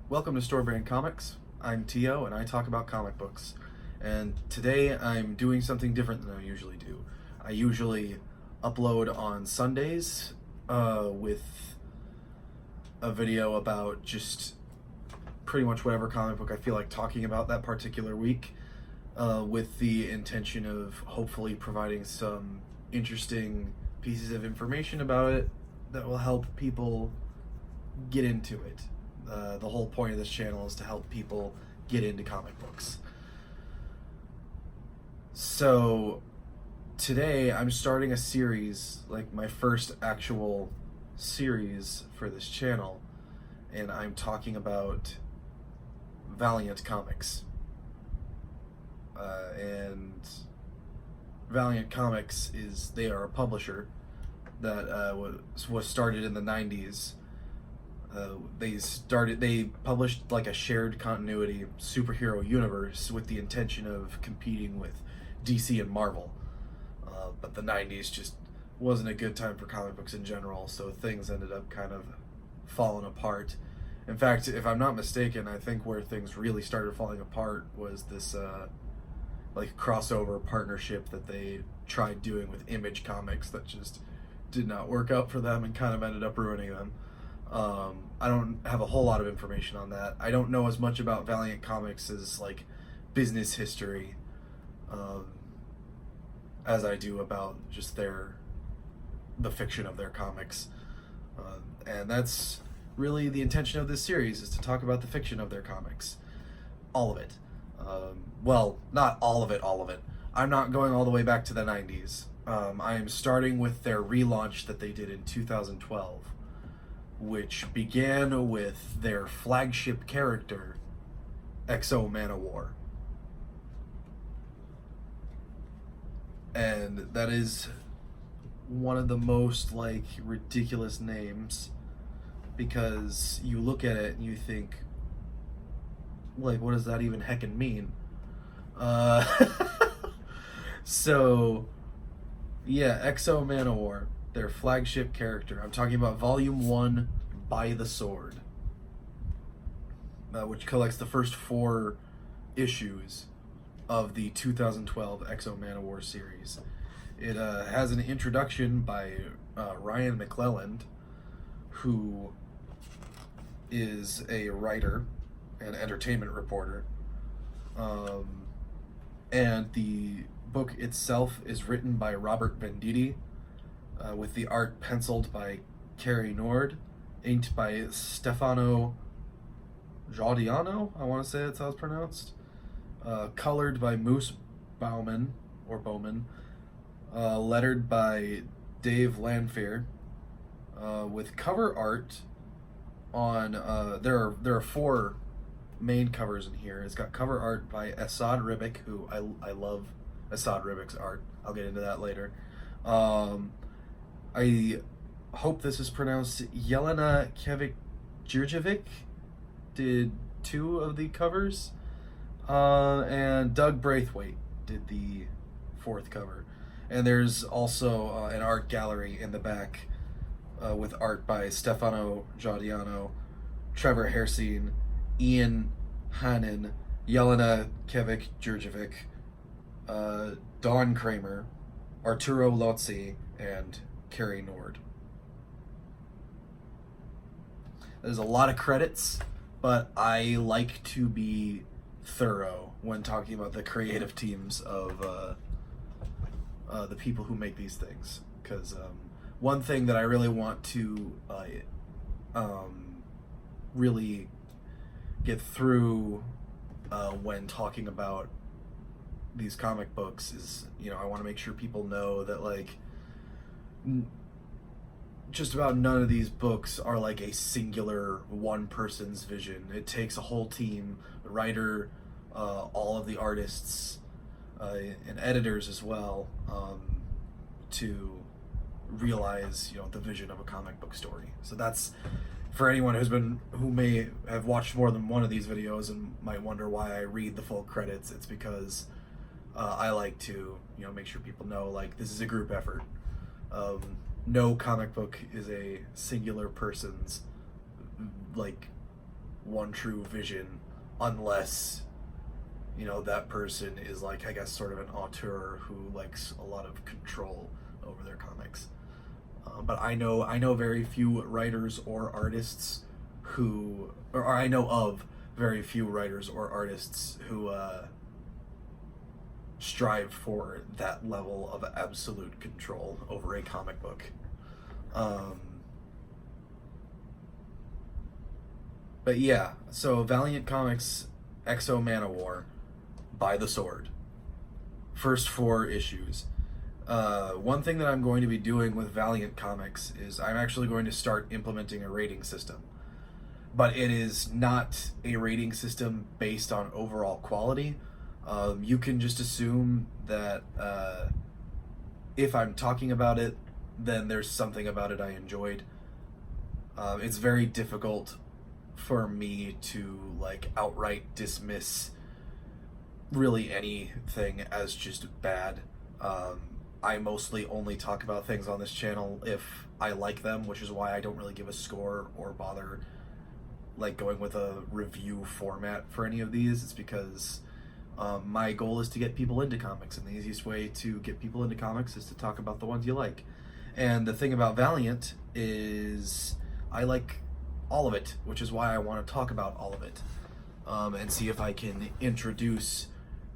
Welcome to Store Brand Comics. I'm Tio and I talk about comic books. And today I'm doing something different than I usually do. I usually upload on Sundays with a video about just pretty much whatever comic book I feel like talking about that particular week, with the intention of hopefully providing some interesting pieces of information about it that will help people get into it. The whole point of this channel is to help people get into comic books. So today I'm starting a series, like my first actual series for this channel, and I'm talking about Valiant Comics. And Valiant Comics they are a publisher that was started in the 90s. They published like a shared continuity superhero universe with the intention of competing with DC and Marvel. But the 90s just wasn't a good time for comic books in general, so things ended up kind of falling apart. In fact, if I'm not mistaken, I think where things really started falling apart was this like crossover partnership that they tried doing with Image Comics that just did not work out for them and kind of ended up ruining them. I don't have a whole lot of information on that. I don't know as much about Valiant Comics as like business history as I do about just the fiction of their comics. And that's really the intention of this series, is to talk about the fiction of their comics. All of it. Well, not all of it. I'm not going all the way back to the 90s. I am starting with their relaunch that they did in 2012. Which began with their flagship character, X-O Manowar. And that is one of the most like ridiculous names, because you look at it and you think, like, what does that even heckin' mean? So yeah, X-O Manowar, their flagship character. I'm talking about Volume 1, By the Sword, which collects the first 4 issues of the 2012 X-O Manowar series. It has an introduction by Ryan McClelland, who is a writer and entertainment reporter. And the book itself is written by Robert Venditti, with the art penciled by Carrie Nord, inked by Stefano Giaudiano, I want to say that's how it's pronounced, colored by Moose Bowman, lettered by Dave Lanfear, with cover art on, there are 4 main covers in here. It's got cover art by Esad Ribic, who I love Esad Ribic's art. I'll get into that later. I hope this is pronounced. Jelena Kevik-Djurjevic did 2 of the covers, and Doug Braithwaite did the 4th cover. And there's also an art gallery in the back with art by Stefano Giaudiano, Trevor Hairsine, Ian Hannon, Jelena Kevik-Djurjevic, Don Kramer, Arturo Lozzi, and Carrie Nord. There's a lot of credits, but I like to be thorough when talking about the creative teams of the people who make these things. Because one thing that I really want to really get through when talking about these comic books is, I want to make sure people know that, like, just about none of these books are like a singular one person's vision. It takes a whole team, the writer, all of the artists, and editors as well, to realize, the vision of a comic book story. So that's for anyone who may have watched more than one of these videos and might wonder why I read the full credits. It's because I like to, make sure people know, like, this is a group effort. No comic book is a singular person's like one true vision, unless, you know, that person is like, I guess, sort of an auteur who likes a lot of control over their comics. But I know very few writers or artists who, or I know of very few writers or artists who strive for that level of absolute control over a comic book. But yeah, so Valiant Comics X-O Manowar, By the Sword. First 4 issues. One thing that I'm going to be doing with Valiant Comics is I'm actually going to start implementing a rating system. But it is not a rating system based on overall quality. You can just assume that if I'm talking about it, then there's something about it I enjoyed. It's very difficult for me to like outright dismiss really anything as just bad. I mostly only talk about things on this channel if I like them, which is why I don't really give a score or bother like going with a review format for any of these. It's because my goal is to get people into comics, and the easiest way to get people into comics is to talk about the ones you like. And the thing about Valiant is I like all of it, which is why I want to talk about all of it, and see if I can introduce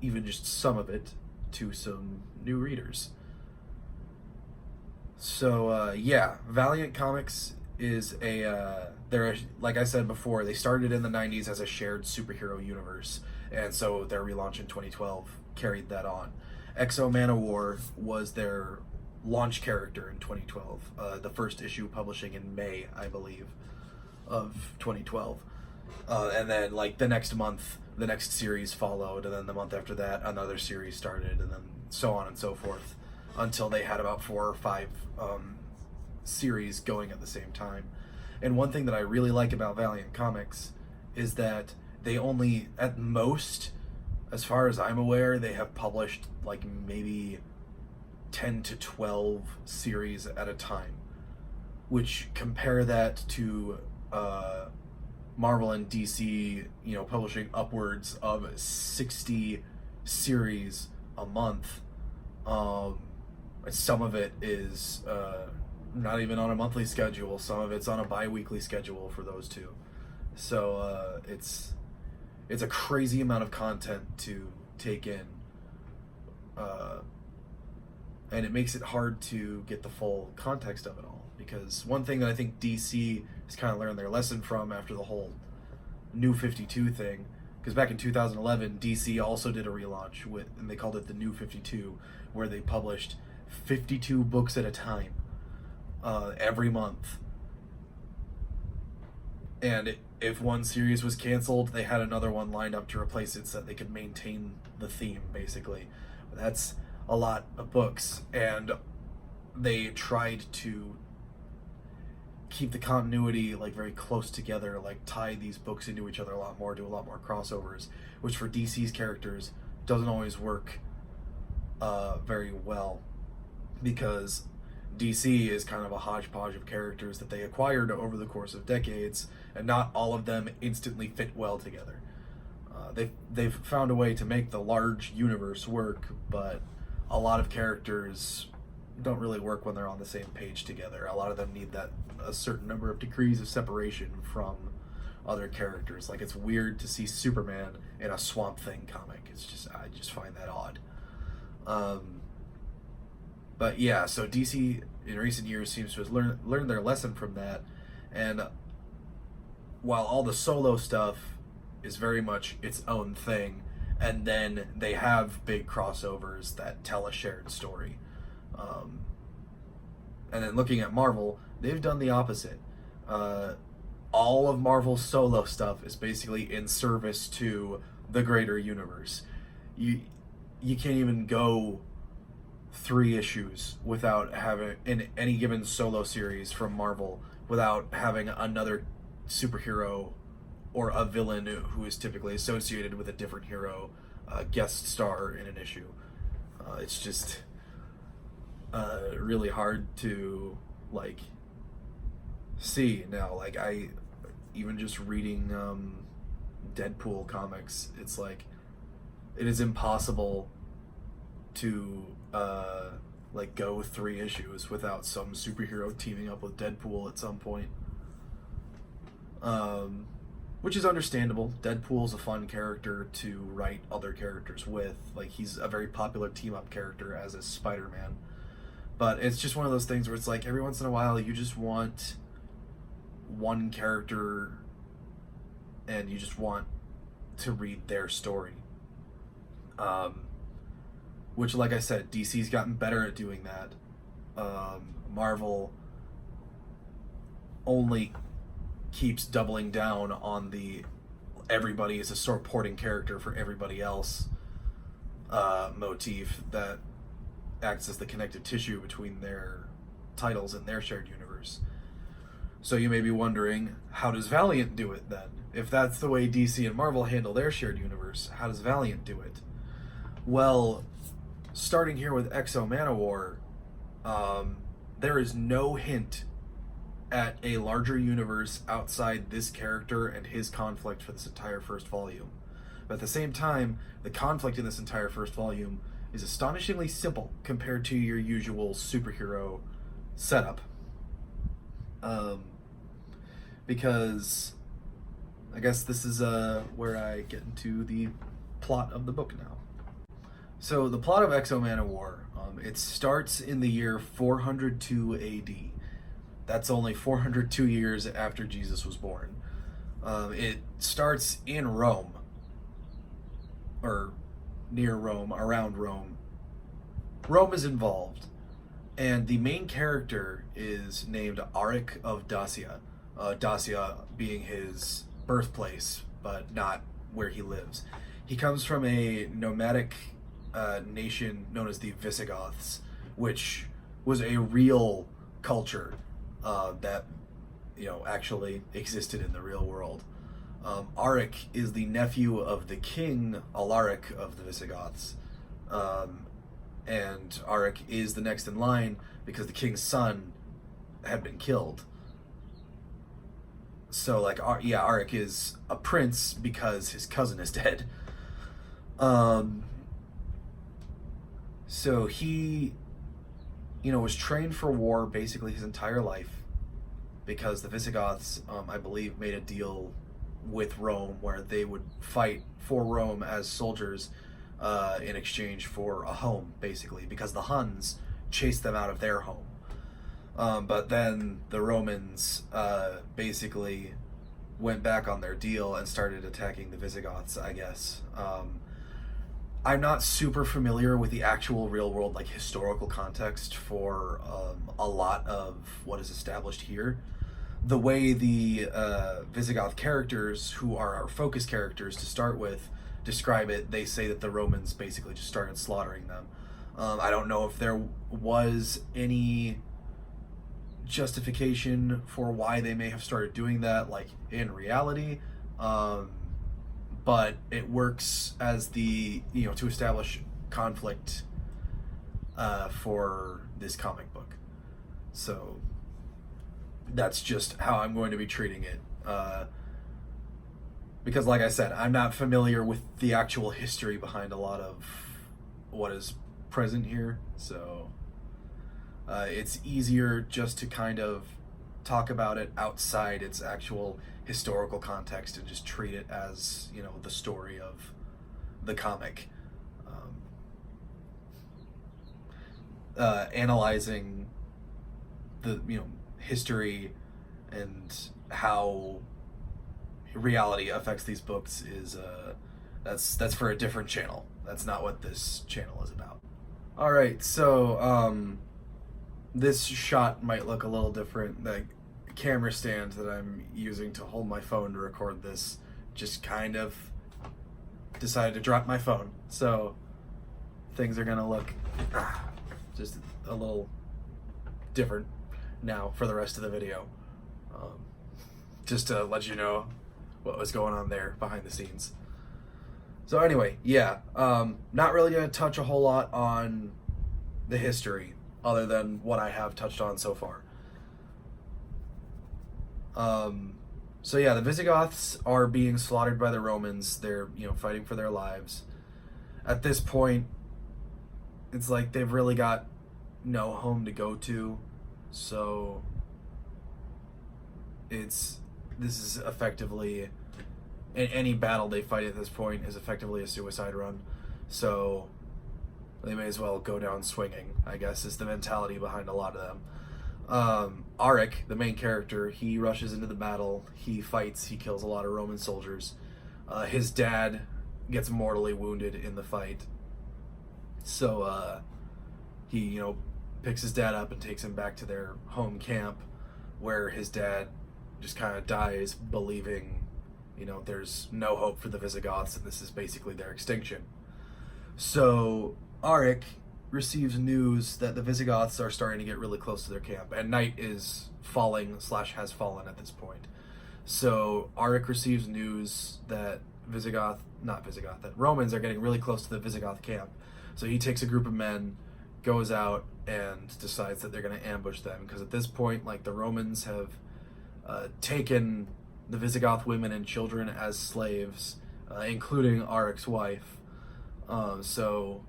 even just some of it to some new readers. So yeah, Valiant Comics is they're, like I said before, they started in the 90s as a shared superhero universe, and so their relaunch in 2012 carried that on. X-O Manowar was their launch character in 2012, the first issue publishing in May, I believe, of 2012. And then like the next month, the next series followed, and then the month after that, another series started, and then so on and so forth, until they had about 4 or 5 series going at the same time. And one thing that I really like about Valiant Comics is that they only, at most, as far as I'm aware, they have published like maybe 10 to 12 series at a time, which, compare that to Marvel and DC, you know, publishing upwards of 60 series a month. Some of it is not even on a monthly schedule. Some of it's on a bi-weekly schedule for those two. So it's a crazy amount of content to take in, and it makes it hard to get the full context of it all. Because one thing that I think DC has kind of learned their lesson from after the whole New 52 thing, because back in 2011, DC also did a relaunch and they called it the New 52, where they published 52 books at a time, every month. And if one series was canceled, they had another one lined up to replace it so that they could maintain the theme, basically. That's a lot of books, and they tried to keep the continuity like very close together, like tie these books into each other a lot more, do a lot more crossovers, which for DC's characters doesn't always work very well, because DC is kind of a hodgepodge of characters that they acquired over the course of decades, and not all of them instantly fit well together. They've found a way to make the large universe work, but a lot of characters don't really work when they're on the same page together. A lot of them need a certain number of degrees of separation from other characters. Like, it's weird to see Superman in a Swamp Thing comic. I just find that odd. But yeah, so DC in recent years seems to have learned their lesson from that, and while all the solo stuff is very much its own thing, and then they have big crossovers that tell a shared story. And then looking at Marvel, they've done the opposite. All of Marvel's solo stuff is basically in service to the greater universe. You can't even go 3 issues without having, in any given solo series from Marvel, without having another superhero or a villain who is typically associated with a different hero guest star in an issue. It's just really hard to like see now. Like, even just reading Deadpool comics, it's like it is impossible to like go 3 issues without some superhero teaming up with Deadpool at some point. Which is understandable. Deadpool's a fun character to write other characters with. Like, he's a very popular team-up character, as is Spider-Man. But it's just one of those things where it's like, every once in a while, you just want one character and you just want to read their story. Which, like I said, DC's gotten better at doing that. Marvel only keeps doubling down on the everybody is a supporting character for everybody else motif that acts as the connective tissue between their titles and their shared universe. So you may be wondering, how does Valiant do it then? If that's the way DC and Marvel handle their shared universe, how does Valiant do it? Well, starting here with X-O Manowar, there is no hint at a larger universe outside this character and his conflict for this entire first volume. But at the same time, the conflict in this entire first volume is astonishingly simple compared to your usual superhero setup. Because I guess this is where I get into the plot of the book now. So the plot of X-O Manowar, it starts in the year 402 AD. That's only 402 years after Jesus was born. It starts in Rome, or near Rome, around Rome. Rome is involved, and the main character is named Aric of Dacia. Dacia being his birthplace, but not where he lives. He comes from a nomadic nation known as the Visigoths, which was a real culture that actually existed in the real world. Aric is the nephew of the king Alaric of the Visigoths, and Aric is the next in line because the king's son had been killed. So Aric is a prince because his cousin is dead. So he was trained for war basically his entire life, because the Visigoths, I believe, made a deal with Rome where they would fight for Rome as soldiers in exchange for a home, basically, because the Huns chased them out of their home. But then the Romans basically went back on their deal and started attacking the Visigoths, I guess. I'm not super familiar with the actual real-world, historical context for a lot of what is established here. The way the Visigoth characters, who are our focus characters to start with, describe it, they say that the Romans basically just started slaughtering them. I don't know if there was any justification for why they may have started doing that, in reality. But it works as the, to establish conflict for this comic book. So that's just how I'm going to be treating it. Because, like I said, I'm not familiar with the actual history behind a lot of what is present here. So it's easier just to kind of talk about it outside its actual historical context and just treat it as, the story of the comic. Analyzing the, history and how reality affects these books is that's for a different channel. That's not what this channel is about. All right, so this shot might look a little different. The camera stand that I'm using to hold my phone to record this just kind of decided to drop my phone, so things are gonna look just a little different now for the rest of the video, just to let you know what was going on there behind the scenes. So anyway, not really gonna touch a whole lot on the history other than what I have touched on so far. So yeah, the Visigoths are being slaughtered by the Romans. They're, fighting for their lives. At this point, it's like they've really got no home to go to. So this is effectively, any battle they fight at this point is effectively a suicide run. So they may as well go down swinging, I guess, is the mentality behind a lot of them. Aric, the main character, he rushes into the battle. He fights. He kills a lot of Roman soldiers. His dad gets mortally wounded in the fight. So he, picks his dad up and takes him back to their home camp, where his dad just kind of dies, believing, there's no hope for the Visigoths, and this is basically their extinction. So Aric receives news that the Visigoths are starting to get really close to their camp, and night is falling / has fallen at this point. So Aric receives news that that Romans are getting really close to the Visigoth camp. So he takes a group of men, goes out, and decides that they're going to ambush them, because at this point, the Romans have taken the Visigoth women and children as slaves, including Aric's wife. So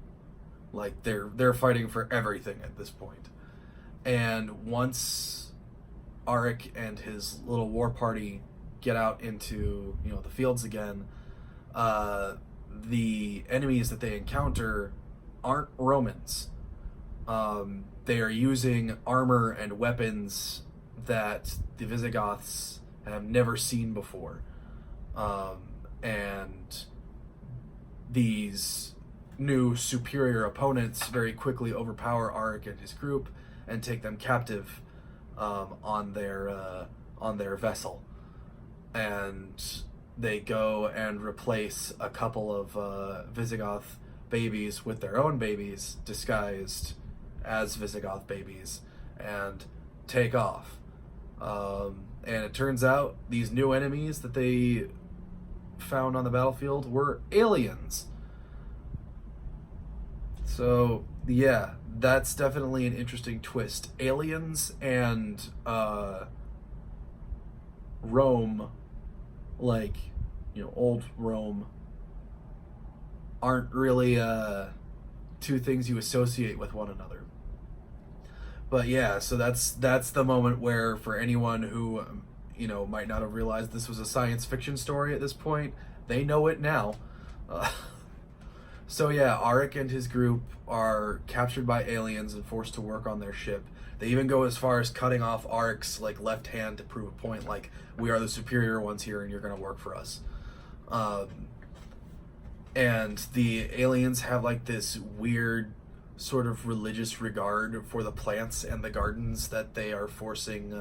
they're fighting for everything at this point. And once Aric and his little war party get out into the fields again, the enemies that they encounter aren't Romans. They are using armor and weapons that the Visigoths have never seen before. And these new superior opponents very quickly overpower Aric and his group and take them captive on their vessel. And they go and replace a couple of Visigoth babies with their own babies disguised as Visigoth babies and take off. And it turns out these new enemies that they found on the battlefield were aliens. So yeah, that's definitely an interesting twist. Aliens and Rome, old Rome, aren't really two things you associate with one another. But yeah, so that's the moment where, for anyone who might not have realized this was a science fiction story at this point, they know it now. So yeah, Aric and his group are captured by aliens and forced to work on their ship. They even go as far as cutting off Aric's left hand to prove a point, we are the superior ones here and you're going to work for us. And the aliens have this weird sort of religious regard for the plants and the gardens that they are forcing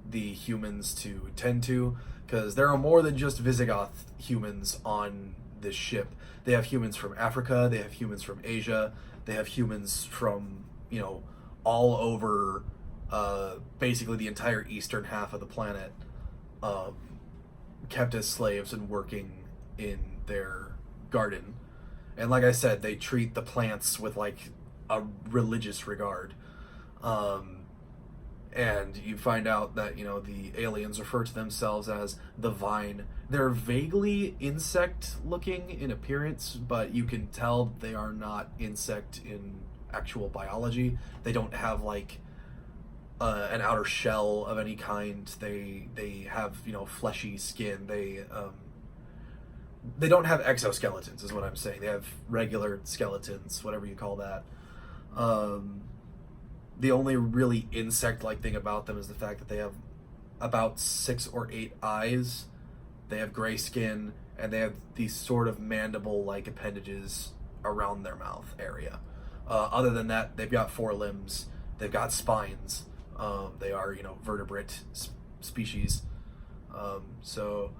the humans to tend to, because there are more than just Visigoth humans on this ship. They have humans from Africa, they have humans from Asia, they have humans from, all over basically the entire eastern half of the planet, kept as slaves and working in their garden. And like I said, they treat the plants with a religious regard. And you find out that, the aliens refer to themselves as the Vine. They're vaguely insect-looking in appearance, but you can tell they are not insect in actual biology. They don't have, an outer shell of any kind. They have, fleshy skin. They don't have exoskeletons, is what I'm saying. They have regular skeletons, whatever you call that. The only really insect-like thing about them is the fact that they have about 6 or 8 eyes. They have gray skin, and they have these sort of mandible-like appendages around their mouth area. Other than that, they've got 4 limbs. They've got spines. They are, vertebrate species. So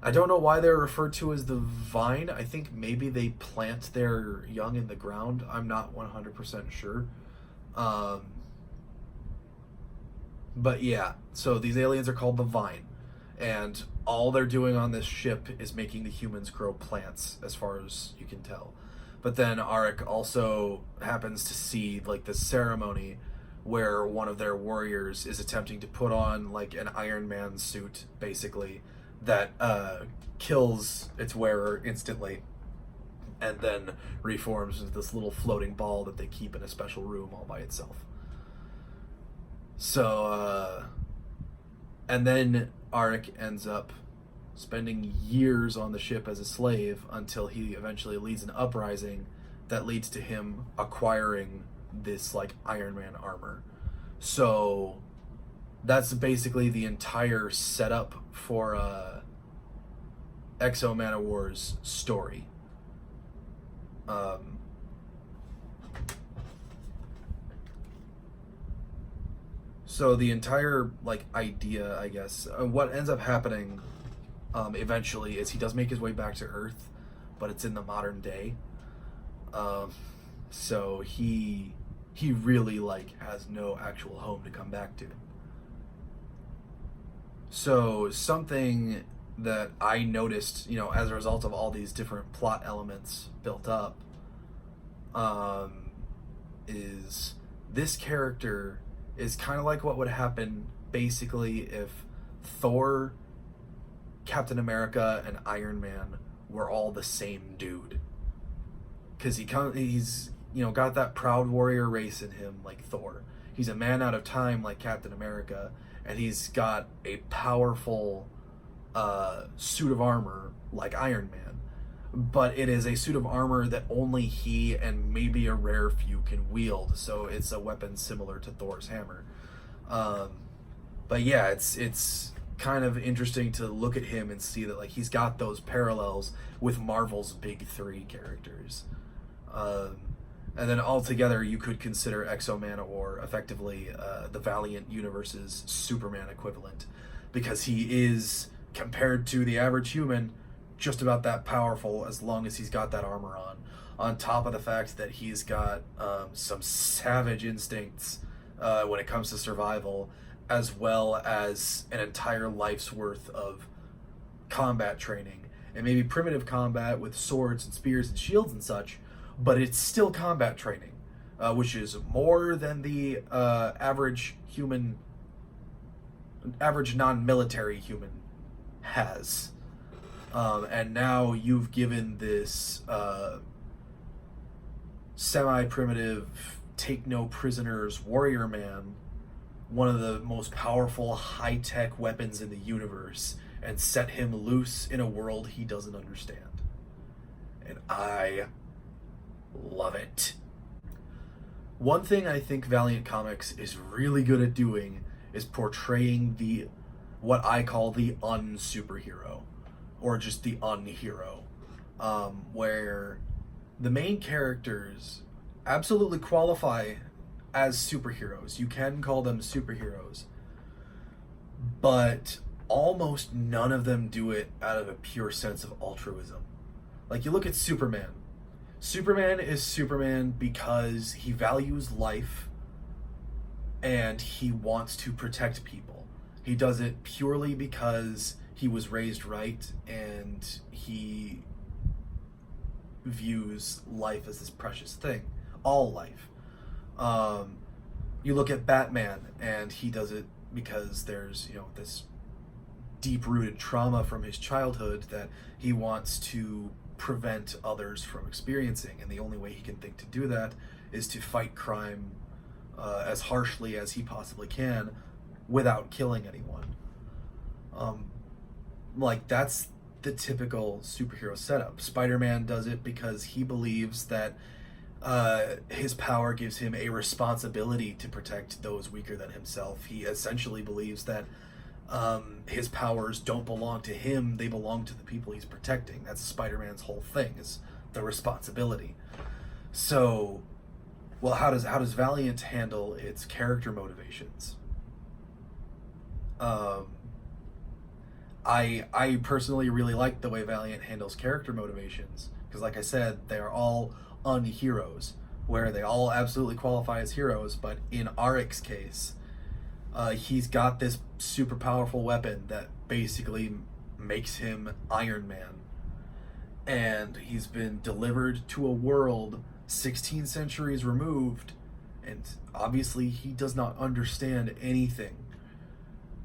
I don't know why they're referred to as the Vine. I think maybe they plant their young in the ground. I'm not 100% sure. But yeah, so these aliens are called the Vine, and all they're doing on this ship is making the humans grow plants, as far as you can tell. But then Aric also happens to see this ceremony where one of their warriors is attempting to put on like an Iron Man suit, basically, that kills its wearer instantly, and then reforms into this little floating ball that they keep in a special room all by itself. So, and then Aric ends up spending years on the ship as a slave until he eventually leads an uprising that leads to him acquiring this like Iron Man armor. So that's basically the entire setup for X-O Manowar's story. So the entire like idea, I guess, what ends up happening eventually is he does make his way back to Earth, but it's in the modern day. So he really like has no actual home to come back to. So something that I noticed, you know, as a result of all these different plot elements built up, is this character is kind of like what would happen basically if Thor, Captain America, and Iron Man were all the same dude. Because he's, you know, got that proud warrior race in him like Thor. He's a man out of time like Captain America, and he's got a powerful suit of armor like Iron Man. But it is a suit of armor that only he and maybe a rare few can wield, so it's a weapon similar to Thor's hammer. But yeah, it's kind of interesting to look at him and see that like he's got those parallels with Marvel's big three characters. And then altogether, you could consider X-O Manowar effectively the Valiant Universe's Superman equivalent, because he is, compared to the average human, just about that powerful as long as he's got that armor on top of the fact that he's got some savage instincts when it comes to survival, as well as an entire life's worth of combat training, and maybe primitive combat with swords and spears and shields and such, but it's still combat training, which is more than the average non-military human has. And now you've given this semi-primitive, take-no-prisoners warrior man one of the most powerful high-tech weapons in the universe, and set him loose in a world he doesn't understand. And I love it. One thing I think Valiant Comics is really good at doing is portraying what I call the un-superhero, or just the unhero, where the main characters absolutely qualify as superheroes. You can call them superheroes, but almost none of them do it out of a pure sense of altruism. Like, you look at Superman. Superman is Superman because he values life and he wants to protect people. He does it purely because he was raised right and he views life as this precious thing. All life. You look at Batman, and he does it because there's, you know, this deep-rooted trauma from his childhood that he wants to prevent others from experiencing, and the only way he can think to do that is to fight crime as harshly as he possibly can without killing anyone. Like, that's the typical superhero setup. Spider-Man does it because he believes that his power gives him a responsibility to protect those weaker than himself. He essentially believes that his powers don't belong to him, they belong to the people he's protecting. That's Spider-Man's whole thing, is the responsibility. So, well, how does Valiant handle its character motivations? I personally really like the way Valiant handles character motivations, because like I said, they are all unheroes, where they all absolutely qualify as heroes, but in Aric's case, he's got this super powerful weapon that basically makes him Iron Man, and he's been delivered to a world 16 centuries removed And obviously he does not understand anything.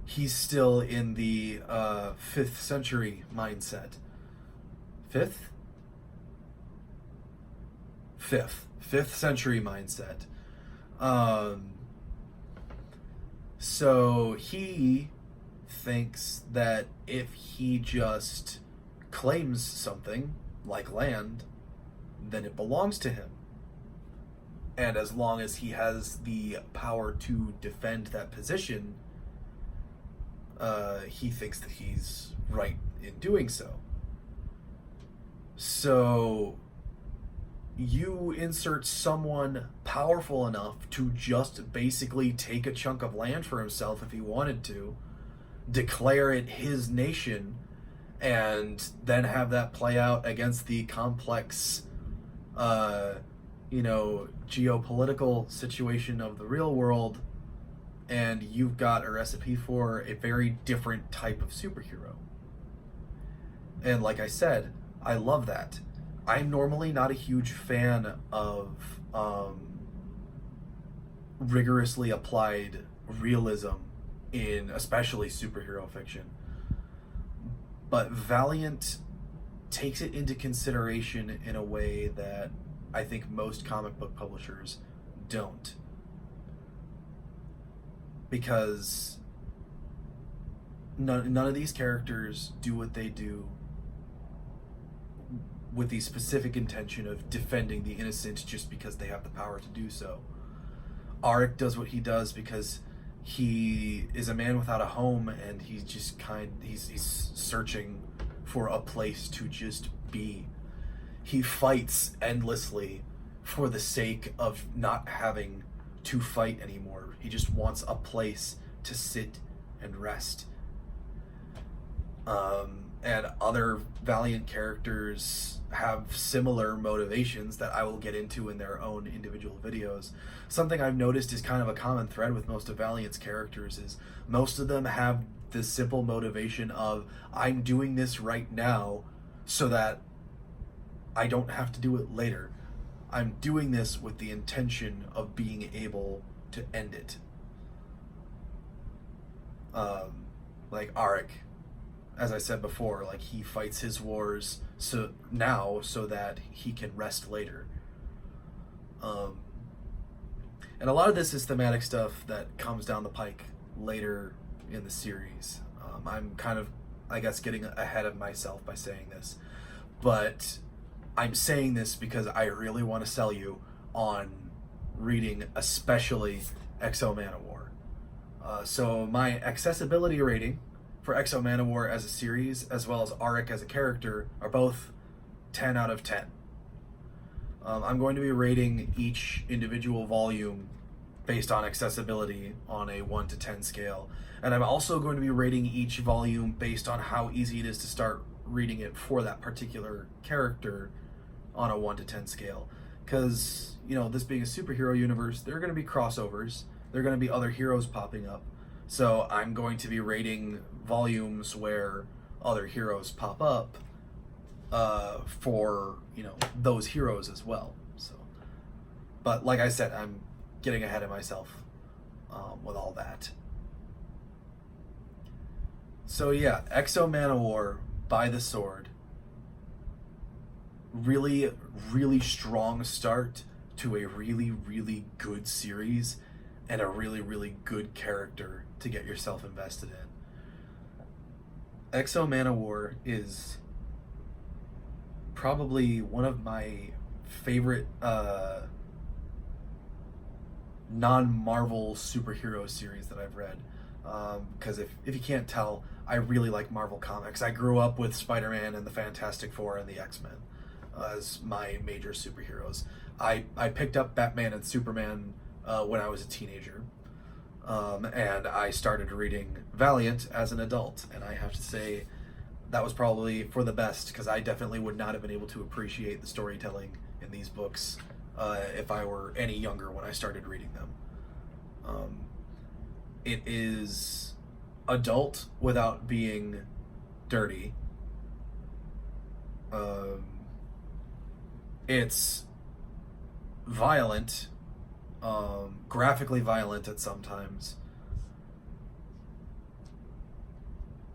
He's still in the 5th century mindset. 5th? 5th century mindset. So he thinks that if he just claims something, like land, then it belongs to him. And as long as he has the power to defend that position, he thinks that he's right in doing so. So you insert someone powerful enough to just basically take a chunk of land for himself if he wanted to, declare it his nation, and then have that play out against the complex, geopolitical situation of the real world, and you've got a recipe for a very different type of superhero. And like I said, I love that. I'm normally not a huge fan of rigorously applied realism in especially superhero fiction. But Valiant takes it into consideration in a way that I think most comic book publishers don't. Because none of these characters do what they do with the specific intention of defending the innocent just because they have the power to do so. Aric does what he does because he is a man without a home, and he's just he's searching for a place to just be. He fights endlessly for the sake of not having to fight anymore. He just wants a place to sit and rest. And other Valiant characters have similar motivations that I will get into in their own individual videos. Something I've noticed is kind of a common thread with most of Valiant's characters is most of them have the simple motivation of, I'm doing this right now so that I don't have to do it later. I'm doing this with the intention of being able to end it. Like Aric, as I said before, like he fights his wars so that he can rest later. And a lot of this is thematic stuff that comes down the pike later in the series. I'm kind of, I guess, getting ahead of myself by saying this, but I'm saying this because I really want to sell you on reading especially X-O Manowar. So my accessibility rating for X-O Manowar as a series, as well as Aric as a character, are both 10 out of 10. I'm going to be rating each individual volume based on accessibility on a 1 to 10 scale. And I'm also going to be rating each volume based on how easy it is to start reading it for that particular character on a 1 to 10 scale. Because, this being a superhero universe, there are going to be crossovers. There are going to be other heroes popping up. So I'm going to be rating volumes where other heroes pop up for, those heroes as well. So, but like I said, I'm getting ahead of myself with all that. So yeah, X-O Manowar by the Sword. Really, really strong start to a really, really good series and a really, really good character to get yourself invested in. X-O Manowar is probably one of my favorite non-Marvel superhero series that I've read. Because if you can't tell, I really like Marvel comics. I grew up with Spider-Man and the Fantastic Four and the X-Men as my major superheroes. I picked up Batman and Superman when I was a teenager. And I started reading Valiant as an adult, and I have to say that was probably for the best, because I definitely would not have been able to appreciate the storytelling in these books if I were any younger when I started reading them. It is adult without being dirty. It's violent graphically violent at sometimes.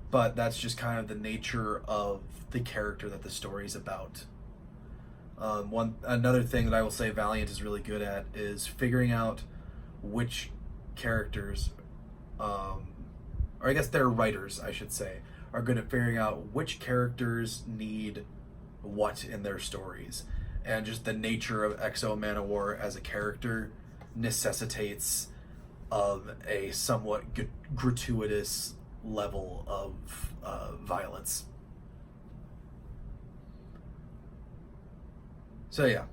But that's just kind of the nature of the character that the story's about. Another thing that I will say Valiant is really good at is figuring out which characters, or I guess their writers, I should say, are good at figuring out which characters need what in their stories. And just the nature of X-O Manowar as a character necessitates a somewhat gratuitous level of violence. So yeah,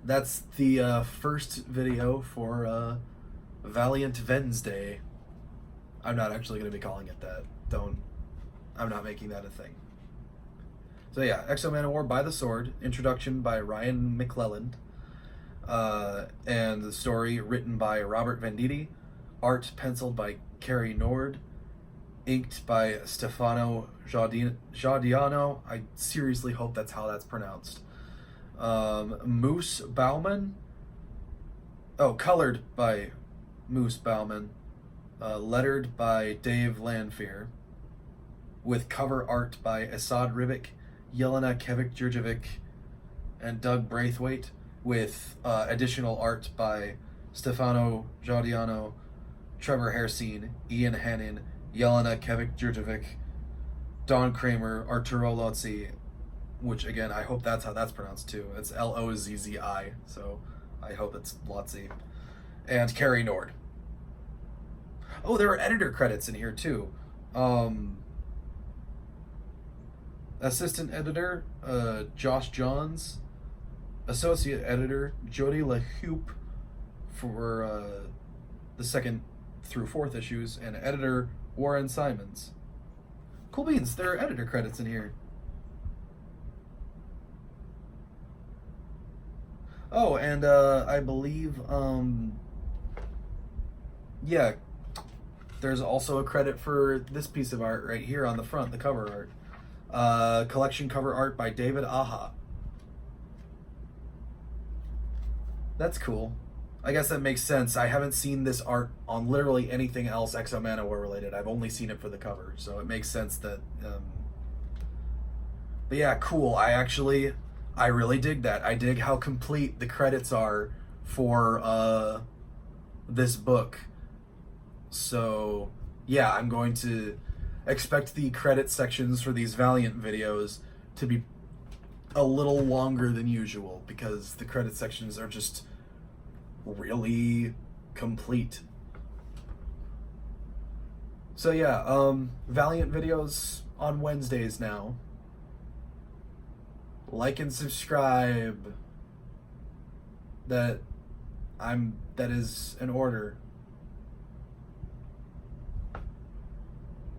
that's the first video for Valiant Wednesday. I'm not actually going to be calling it that. I'm not making that a thing. So yeah, X-O Manowar by the Sword, introduction by Ryan McClelland, and the story written by Robert Venditti, art penciled by Carrie Nord, inked by Stefano Giaudiano. I seriously hope that's how that's pronounced. Moose Bauman. Oh, colored by Moose Bauman. Lettered by Dave Lanfear. With cover art by Asad Ribic, Yelena Kevik-Djurjevic, and Doug Braithwaite. With additional art by Stefano Giaudiano, Trevor Hairsine, Ian Hannon, Yelena Kevik-Djurjevic, Don Kramer, Arturo Lozzi, which again, I hope that's how that's pronounced too. It's Lozzi, so I hope it's Lozzi. And Carrie Nord. Oh, there are editor credits in here too. Assistant editor, Josh Johns. Associate editor, Jody LaHoupe for the 2nd through 4th issues, and editor, Warren Simons. Cool beans, there are editor credits in here. Oh, and I believe, yeah, there's also a credit for this piece of art right here on the front, the cover art. Collection cover art by David Aha. That's cool. I guess that makes sense. I haven't seen this art on literally anything else X-O Manowar related. I've only seen it for the cover, so it makes sense that... But yeah, cool. I really dig that. I dig how complete the credits are for this book. So yeah, I'm going to expect the credit sections for these Valiant videos to be a little longer than usual, because the credit sections are just really complete. So yeah, Valiant videos on Wednesdays now. Like and subscribe. That is an order.